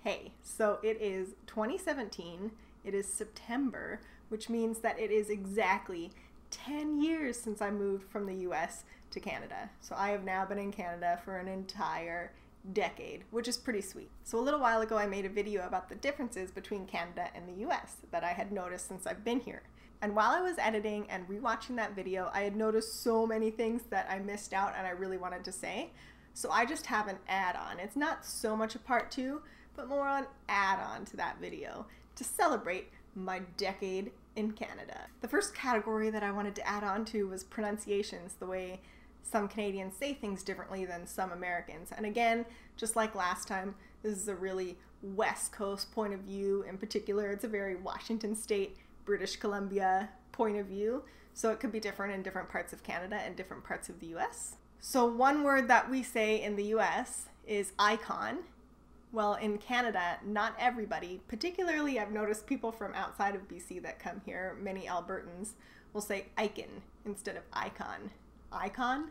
Hey, so it is 2017, it is September, which means that it is exactly 10 years since I moved from the US to Canada. So I have now been in Canada for an entire decade, which is pretty sweet. So a little while ago I made a video about the differences between Canada and the US that I had noticed since I've been here. And while I was editing and rewatching that video, I had noticed so many things that I missed out and I really wanted to say. So I just have an add-on. It's not so much a part two, but more an add-on to that video to celebrate my decade in Canada. The first category that I wanted to add on to was pronunciations, the way some Canadians say things differently than some Americans. And again, just like last time, this is a really West Coast point of view. In particular, it's a very Washington State, British Columbia point of view. So it could be different in different parts of Canada and different parts of the US. So one word that we say in the US is icon. Well, in Canada, not everybody, particularly I've noticed people from outside of BC that come here, many Albertans, will say icon instead of icon. Icon?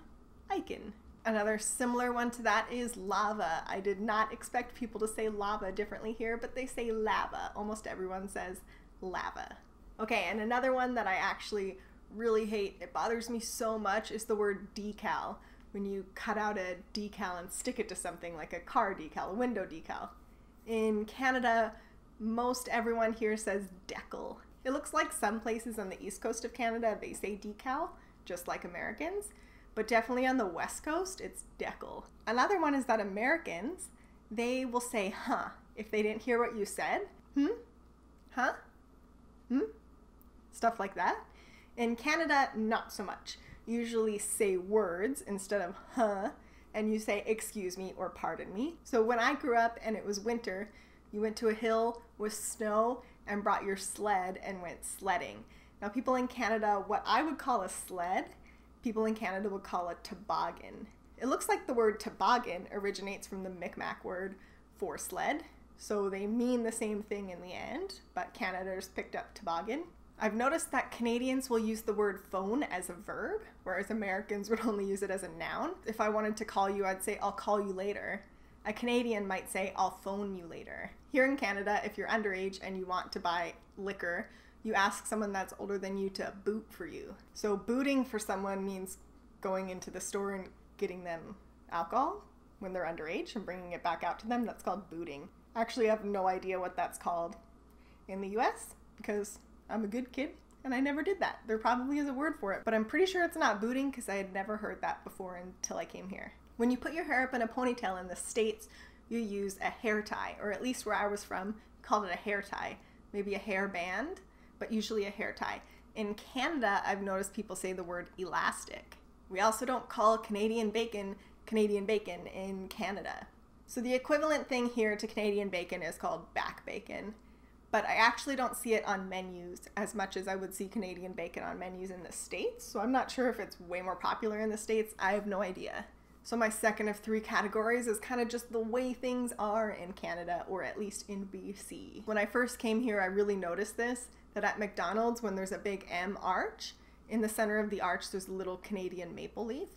Icon. Another similar one to that is lava. I did not expect people to say lava differently here, but they say lava. Almost everyone says lava. Okay, and another one that I actually really hate, it bothers me so much, is the word decal. When you cut out a decal and stick it to something like a car decal, a window decal. In Canada, most everyone here says decal. It looks like some places on the east coast of Canada, they say decal, just like Americans, but definitely on the west coast, it's decal. Another one is that Americans, they will say huh if they didn't hear what you said. Huh? Stuff like that. In Canada, not so much. Usually say words instead of huh, and you say excuse me or pardon me. So when I grew up and it was winter, you went to a hill with snow and brought your sled and went sledding. Now people in Canada, what I would call a sled, people in Canada would call a toboggan. It looks like the word toboggan originates from the Mi'kmaq word for sled, so they mean the same thing in the end, but Canada's picked up toboggan. I've noticed that Canadians will use the word phone as a verb, whereas Americans would only use it as a noun. If I wanted to call you, I'd say, I'll call you later. A Canadian might say, I'll phone you later. Here in Canada, if you're underage and you want to buy liquor, you ask someone that's older than you to boot for you. So booting for someone means going into the store and getting them alcohol when they're underage and bringing it back out to them. That's called booting. Actually, I have no idea what that's called in the US because I'm a good kid and I never did that. There probably is a word for it, but I'm pretty sure it's not booting because I had never heard that before until I came here. When you put your hair up in a ponytail in the States, you use a hair tie, or at least where I was from, called it a hair tie. Maybe a hair band, but usually a hair tie. In Canada, I've noticed people say the word elastic. We also don't call Canadian bacon in Canada. So the equivalent thing here to Canadian bacon is called back bacon. But I actually don't see it on menus as much as I would see Canadian bacon on menus in the States. So I'm not sure if it's way more popular in the States. I have no idea. So my second of three categories is kind of just the way things are in Canada, or at least in BC. When I first came here, I really noticed this, that at McDonald's, when there's a big M arch, in the center of the arch, there's a little Canadian maple leaf.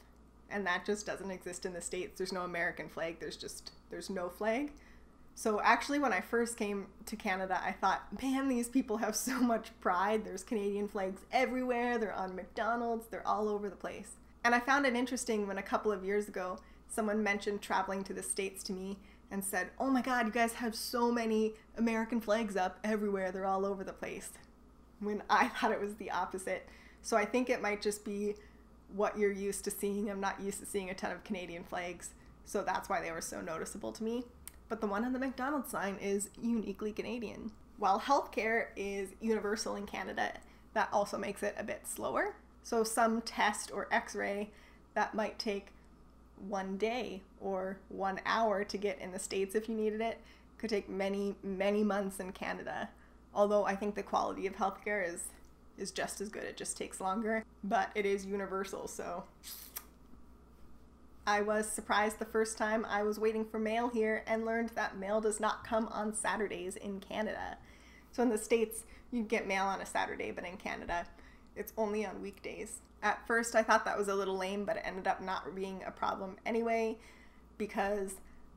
And that just doesn't exist in the States. There's no American flag. There's no flag. So actually, when I first came to Canada, I thought, man, these people have so much pride. There's Canadian flags everywhere. They're on McDonald's. They're all over the place. And I found it interesting when a couple of years ago, someone mentioned traveling to the States to me and said, oh my God, you guys have so many American flags up everywhere. They're all over the place. When I thought it was the opposite. So I think it might just be what you're used to seeing. I'm not used to seeing a ton of Canadian flags. So that's why they were so noticeable to me. But the one on the McDonald's sign is uniquely Canadian. While healthcare is universal in Canada, that also makes it a bit slower. So some test or x-ray that might take 1 day or 1 hour to get in the States if you needed it could take many, many months in Canada. Although I think the quality of healthcare is just as good. It just takes longer, but it is universal, so I was surprised the first time I was waiting for mail here and learned that mail does not come on Saturdays in Canada. So in the States, you get mail on a Saturday, but in Canada, it's only on weekdays. At first, I thought that was a little lame, but it ended up not being a problem anyway, because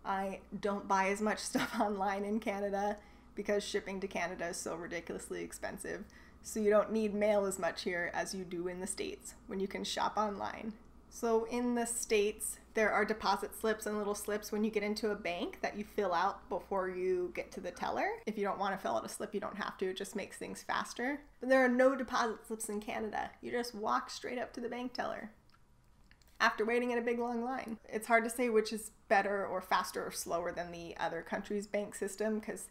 I don't buy as much stuff online in Canada because shipping to Canada is so ridiculously expensive. So you don't need mail as much here as you do in the States when you can shop online. So in the States, there are deposit slips and little slips when you get into a bank that you fill out before you get to the teller. If you don't want to fill out a slip, you don't have to. It just makes things faster. But there are no deposit slips in Canada. You just walk straight up to the bank teller after waiting in a big long line. It's hard to say which is better or faster or slower than the other country's bank system, because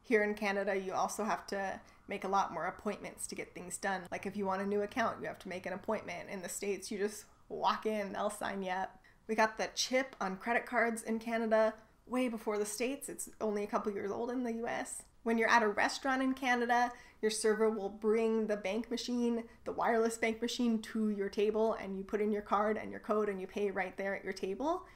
here in Canada, you also have to make a lot more appointments to get things done. Like if you want a new account, you have to make an appointment. In the States, you just walk in, they'll sign you up. We got the chip on credit cards in Canada way before the States. It's only a couple years old in the US. When you're at a restaurant in Canada, your server will bring the bank machine, the wireless bank machine, to your table, and you put in your card and your code and you pay right there at your table.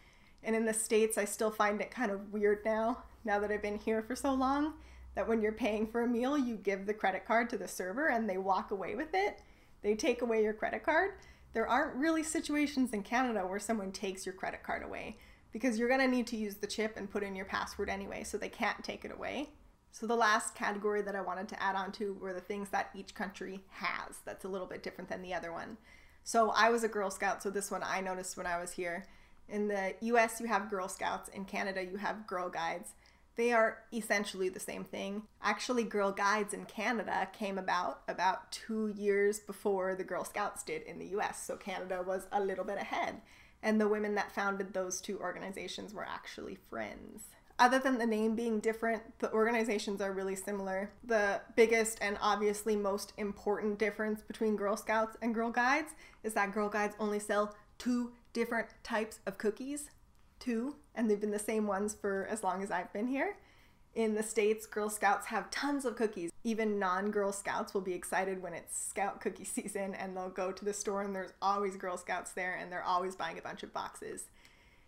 And in the States, I still find it kind of weird now that I've been here for so long, that when you're paying for a meal, you give the credit card to the server and they walk away with it. They take away your credit card. There aren't really situations in Canada where someone takes your credit card away, because you're gonna need to use the chip and put in your password anyway, so they can't take it away. So the last category that I wanted to add on to were the things that each country has that's a little bit different than the other one. So I was a Girl Scout, so this one I noticed when I was here. In the US, you have Girl Scouts. In Canada, you have Girl Guides. They are essentially the same thing. Actually, Girl Guides in Canada came about 2 years before the Girl Scouts did in the US, so Canada was a little bit ahead. And the women that founded those two organizations were actually friends. Other than the name being different, the organizations are really similar. The biggest and obviously most important difference between Girl Scouts and Girl Guides is that Girl Guides only sell 2 different types of cookies. 2, and they've been the same ones for as long as I've been here. In the States, Girl Scouts have tons of cookies. Even non-Girl Scouts will be excited when it's Scout cookie season, and they'll go to the store and there's always Girl Scouts there, and they're always buying a bunch of boxes.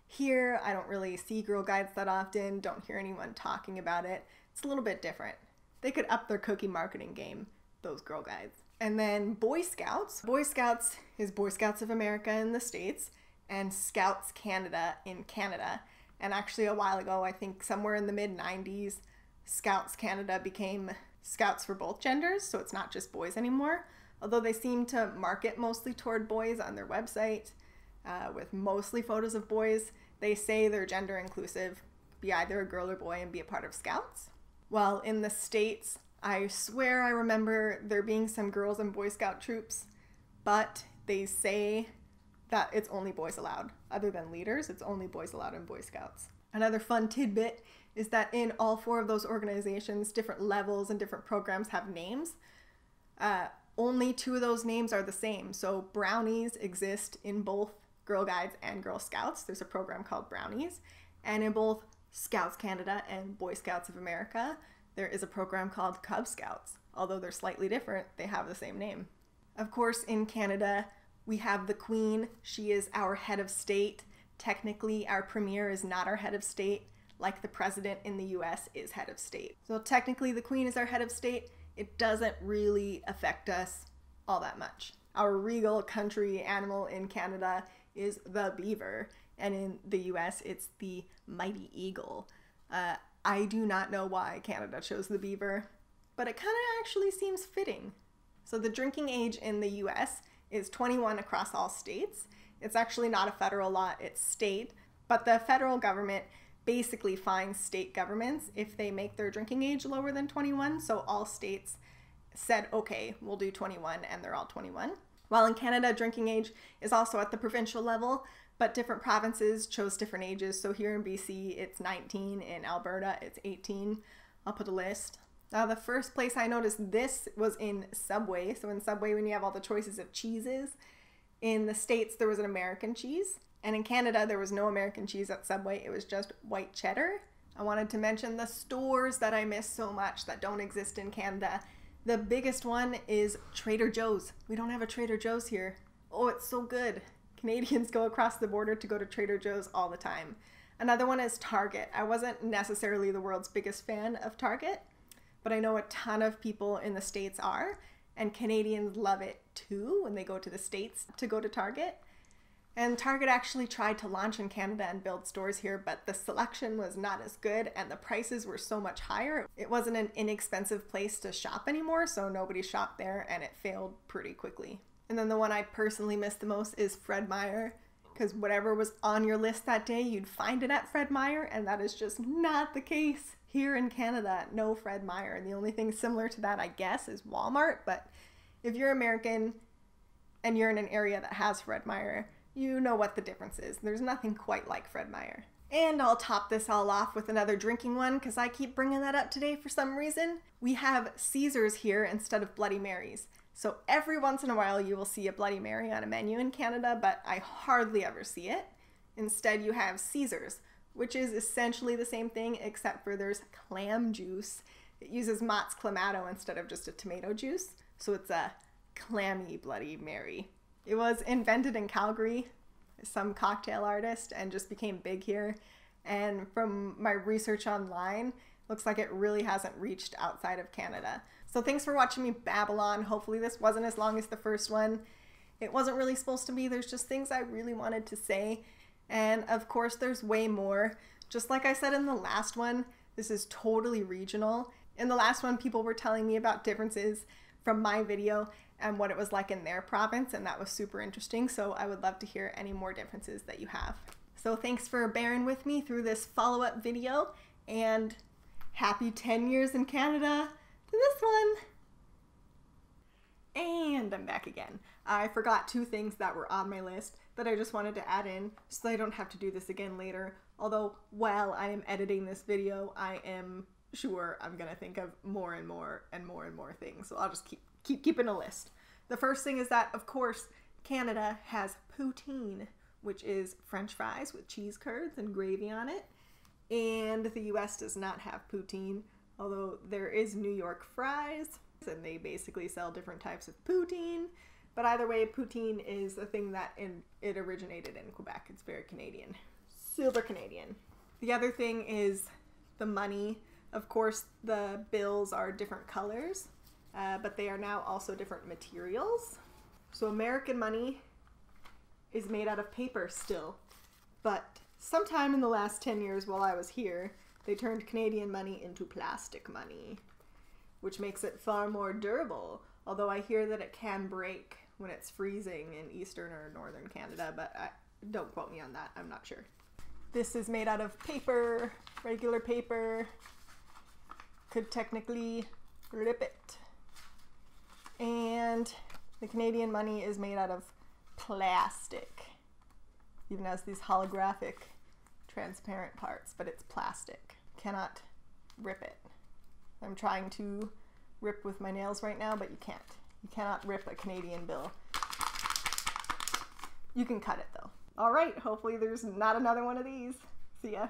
Here, I don't really see Girl Guides that often, don't hear anyone talking about it. It's a little bit different. They could up their cookie marketing game, those Girl Guides. And then Boy Scouts. Boy Scouts is Boy Scouts of America in the States, and Scouts Canada in Canada. And actually a while ago, I think somewhere in the mid-90s, Scouts Canada became Scouts for both genders, so it's not just boys anymore. Although they seem to market mostly toward boys on their website, with mostly photos of boys. They say they're gender inclusive, be either a girl or boy and be a part of Scouts. While in the States, I swear I remember there being some girls and Boy Scout troops, but they say that it's only boys allowed. Other than leaders, it's only boys allowed in Boy Scouts. Another fun tidbit is that in all 4 of those organizations, different levels and different programs have names. Only 2 of those names are the same. So Brownies exist in both Girl Guides and Girl Scouts. There's a program called Brownies. And in both Scouts Canada and Boy Scouts of America, there is a program called Cub Scouts. Although they're slightly different, they have the same name. Of course, in Canada, we have the Queen. She is our head of state. Technically, our premier is not our head of state, like the president in the US is head of state. So technically, the Queen is our head of state. It doesn't really affect us all that much. Our regal country animal in Canada is the beaver, and in the US, it's the mighty eagle. I do not know why Canada chose the beaver, but it kind of actually seems fitting. So the drinking age in the US is 21 across all states. It's actually not a federal law, it's state, but the federal government basically fines state governments if they make their drinking age lower than 21, so all states said, okay, we'll do 21, and they're all 21. While in Canada, drinking age is also at the provincial level, but different provinces chose different ages. So here in BC, it's 19. In Alberta, it's 18. I'll put a list. Now, the first place I noticed this was in Subway. So in Subway, when you have all the choices of cheeses, in the States, there was an American cheese. And in Canada, there was no American cheese at Subway. It was just white cheddar. I wanted to mention the stores that I miss so much that don't exist in Canada. The biggest one is Trader Joe's. We don't have a Trader Joe's here. Oh, it's so good. Canadians go across the border to go to Trader Joe's all the time. Another one is Target. I wasn't necessarily the world's biggest fan of Target, but I know a ton of people in the States are, and Canadians love it too when they go to the States to go to Target. And Target actually tried to launch in Canada and build stores here, but the selection was not as good and the prices were so much higher. It wasn't an inexpensive place to shop anymore, so nobody shopped there and it failed pretty quickly. And then the one I personally miss the most is Fred Meyer, because whatever was on your list that day, you'd find it at Fred Meyer, and that is just not the case here in Canada. No Fred Meyer. And the only thing similar to that, I guess, is Walmart. But if you're American and you're in an area that has Fred Meyer, you know what the difference is. There's nothing quite like Fred Meyer. And I'll top this all off with another drinking one, because I keep bringing that up today for some reason. We have Caesars here instead of Bloody Marys. So every once in a while you will see a Bloody Mary on a menu in Canada, but I hardly ever see it. Instead you have Caesars, which is essentially the same thing, except for there's clam juice. It uses Mott's Clamato instead of just a tomato juice. So it's a clammy Bloody Mary. It was invented in Calgary, some cocktail artist, and just became big here. And from my research online, looks like it really hasn't reached outside of Canada. So thanks for watching me babble on. Hopefully this wasn't as long as the first one. It wasn't really supposed to be. There's just things I really wanted to say. And of course there's way more. Just like I said in the last one, this is totally regional. In the last one, people were telling me about differences from my video and what it was like in their province, and that was super interesting. So I would love to hear any more differences that you have. So thanks for bearing with me through this follow-up video, and happy 10 years in Canada to this one. And I'm back again. I forgot two things that were on my list that I just wanted to add in so I don't have to do this again later. Although while I am editing this video, I am sure I'm gonna think of more and more and more and more things. So I'll just keep keeping a list. The first thing is that, of course, Canada has poutine, which is French fries with cheese curds and gravy on it. And the US does not have poutine, although there is New York fries, and they basically sell different types of poutine. But either way, poutine is a thing that it originated in Quebec. It's very Canadian. Super Canadian. The other thing is the money. Of course, the bills are different colors, but they are now also different materials. So American money is made out of paper still, but sometime in the last 10 years while I was here, they turned Canadian money into plastic money, which makes it far more durable, although I hear that it can break when it's freezing in eastern or northern Canada, but don't quote me on that, I'm not sure. This is made out of paper, regular paper. Could technically rip it. And the Canadian money is made out of plastic. Even has these holographic transparent parts, but it's plastic. Cannot rip it. I'm trying to rip with my nails right now, but you can't. You cannot rip a Canadian bill. You can cut it though. All right, hopefully there's not another one of these. See ya.